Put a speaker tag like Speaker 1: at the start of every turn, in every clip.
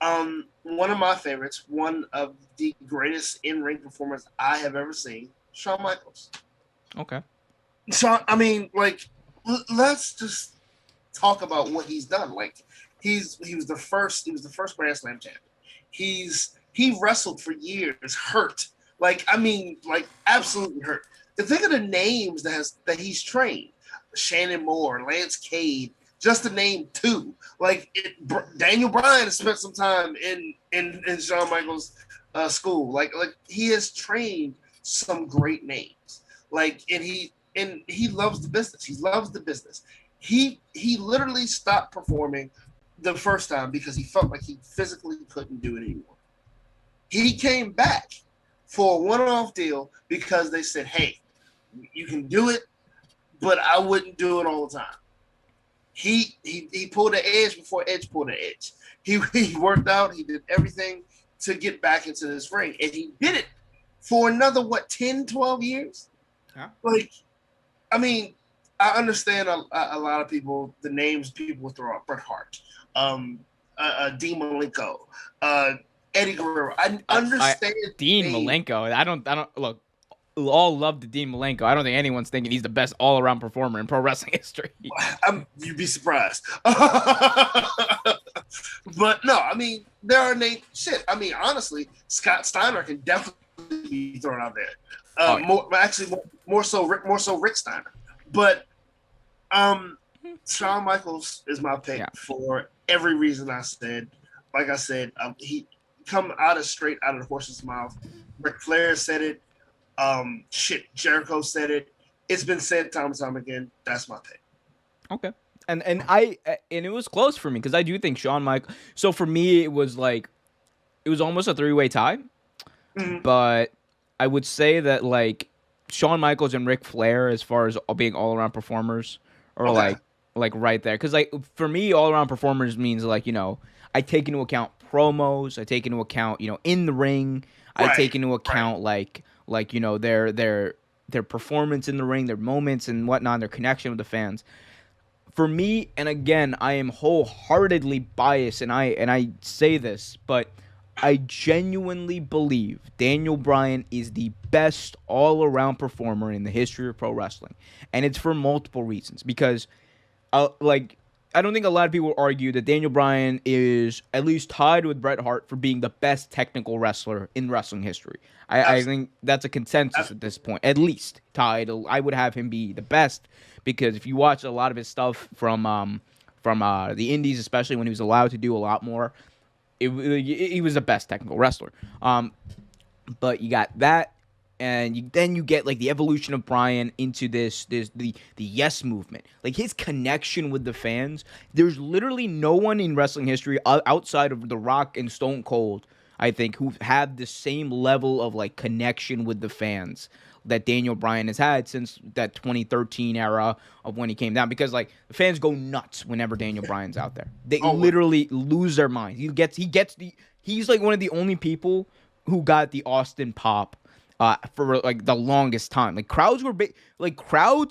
Speaker 1: One of my favorites, one of the greatest in-ring performers I have ever seen, Shawn Michaels.
Speaker 2: Okay.
Speaker 1: Shawn, I mean, like, let's just talk about what he's done. Like, he was the first Grand Slam champion. He wrestled for years, hurt. Like, I mean, like, absolutely hurt. To think of the names that he's trained: Shannon Moore, Lance Cade, just to name two. Like, Daniel Bryan has spent some time in Shawn Michaels' school. Like he has trained some great names. Like, and he loves the business. He loves the business. He literally stopped performing the first time because he felt like he physically couldn't do it anymore. He came back for a one-off deal because they said, "Hey, you can do it, but I wouldn't do it all the time." He pulled the edge before Edge pulled the edge. He worked out. He did everything to get back into this ring, and he did it for another 10, 12 years.
Speaker 2: Yeah.
Speaker 1: Like, I mean, I understand a lot of people, the names people will throw out: Bret Hart, Dean Malenko, uh, Eddie Guerrero. I understand
Speaker 2: Dean
Speaker 1: names.
Speaker 2: Malenko. I don't look. We all love the Dean Malenko. I don't think anyone's thinking he's the best all-around performer in pro wrestling history.
Speaker 1: You'd be surprised. But no, I mean, there are names. Shit, I mean, honestly, Scott Steiner can definitely be thrown out there.
Speaker 2: Oh, yeah.
Speaker 1: More so Rick Steiner. But Shawn Michaels is my pick for every reason I said. Like I said, he come straight out of the horse's mouth. Ric Flair said it. Jericho said it. It's been said time and time again. That's my pick.
Speaker 2: Okay. And it was close for me because I do think Shawn Michaels. So for me, it was almost a three-way tie.
Speaker 1: Mm-hmm.
Speaker 2: But I would say that like Shawn Michaels and Ric Flair, as far as being all-around performers, are like right there. Because like for me, all-around performers means like I take into account promos, I take into account in the ring, I take into account like their performance in the ring, their moments and whatnot, their connection with the fans. For me, and again, I am wholeheartedly biased, and I say this, but I genuinely believe Daniel Bryan is the best all-around performer in the history of pro wrestling, and it's for multiple reasons. Because, I don't think a lot of people argue that Daniel Bryan is at least tied with Bret Hart for being the best technical wrestler in wrestling history. I think that's a consensus at this point. At least tied. I would have him be the best because if you watch a lot of his stuff from the Indies, especially when he was allowed to do a lot more, he was the best technical wrestler. But you got that. And then you get like the evolution of Bryan into the yes movement, like his connection with the fans. There's literally no one in wrestling history outside of The Rock and Stone Cold, I think, who've had the same level of like connection with the fans that Daniel Bryan has had since that 2013 era of when he came down. Because like the fans go nuts whenever Daniel Bryan's out there. They literally lose their minds. He's like one of the only people who got the Austin pop. For like the longest time, like crowds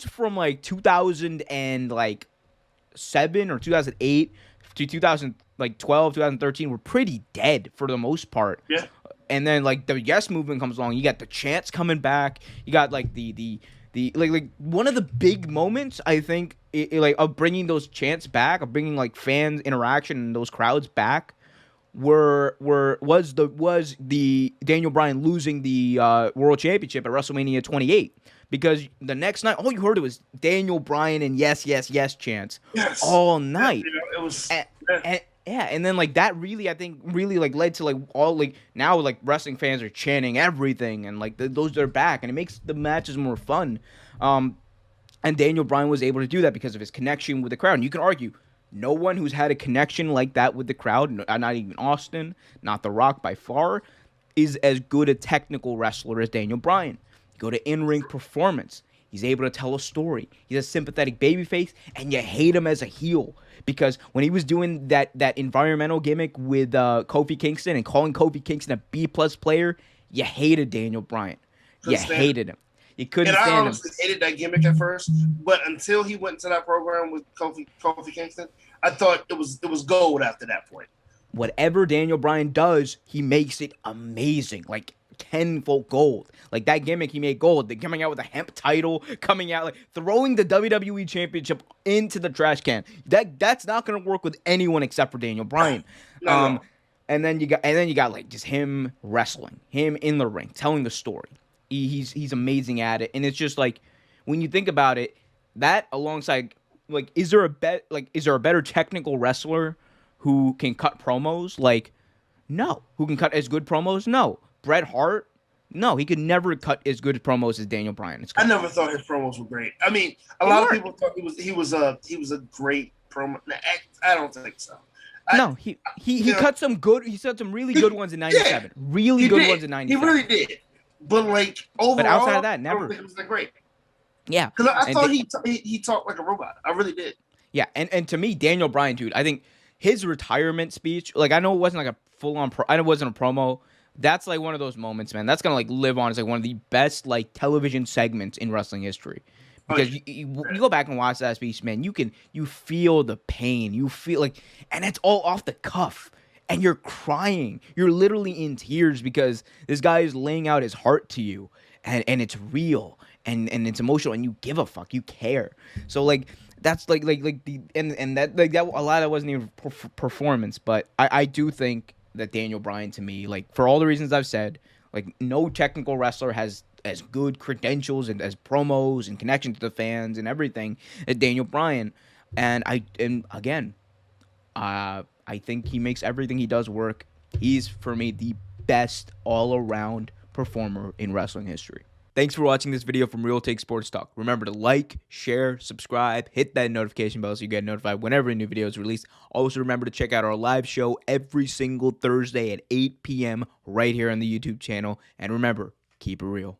Speaker 2: from like 2007 or 2008 to 2012, 2013 were pretty dead for the most part.
Speaker 1: Yeah.
Speaker 2: And then like the yes movement comes along. You got the chants coming back. You got like the one of the big moments I think of bringing those chants back, of bringing like fans interaction and those crowds back. Was the Daniel Bryan losing the World Championship at WrestleMania 28, because the next night all you heard was Daniel Bryan and yes chants all night.
Speaker 1: It was
Speaker 2: and then like that really I think like led to like all like now like wrestling fans are chanting everything and like those are back and it makes the matches more fun. And Daniel Bryan was able to do that because of his connection with the crowd. And you can argue no one who's had a connection like that with the crowd, not even Austin, not The Rock by far, is as good a technical wrestler as Daniel Bryan. You go to in-ring performance. He's able to tell a story. He's a sympathetic babyface, and you hate him as a heel. Because when he was doing that environmental gimmick with Kofi Kingston and calling Kofi Kingston a B-plus player, you hated Daniel Bryan. You hated him. You couldn't stand him.
Speaker 1: I honestly hated that gimmick at first, but until he went to that program with Kofi Kingston, I thought it was gold after that point.
Speaker 2: whatever Daniel Bryan does, he makes it amazing. Like tenfold gold. Like that gimmick, he made gold. They're coming out with a hemp title, coming out like throwing the WWE Championship into the trash can. That's not gonna work with anyone except for Daniel Bryan.
Speaker 1: No.
Speaker 2: And then you got like just him wrestling, him in the ring, telling the story. He's amazing at it, and it's just like when you think about it, that alongside like is there a better technical wrestler who can cut promos? Like no. Who can cut as good promos? No. Bret Hart? No, he could never cut as good promos as Daniel Bryan.
Speaker 1: I never thought his promos were great. I mean, a lot of people thought he was a great promo. I don't think so.
Speaker 2: No, he cut some good. He said some really good ones in '97. Yeah, really good ones in '97.
Speaker 1: He really did. But like overall,
Speaker 2: but outside of that, never.
Speaker 1: I don't think it was that great.
Speaker 2: Yeah,
Speaker 1: because I thought he talked like a robot. I really did.
Speaker 2: Yeah, and to me, Daniel Bryan, dude, I think his retirement speech, like I know it wasn't like a full on, I know it wasn't a promo. That's like one of those moments, man. That's gonna like live on as like one of the best like television segments in wrestling history. Because you go back and watch that speech, man, you feel the pain, you feel like, and it's all off the cuff, and you're crying, you're literally in tears because this guy is laying out his heart to you, and it's real, and it's emotional, and you give a fuck, you care. So like that's like the and that like that a lot of that wasn't even performance, but I do think that Daniel Bryan to me, like for all the reasons I've said, like no technical wrestler has as good credentials and as promos and connection to the fans and everything as Daniel Bryan. And again, I think he makes everything he does work. He's for me the best all around performer in wrestling history. Thanks for watching this video from Real Take Sports Talk. Remember to like, share, subscribe, hit that notification bell so you get notified whenever a new video is released. Also remember to check out our live show every single Thursday at 8 p.m. right here on the YouTube channel. And remember, keep it real.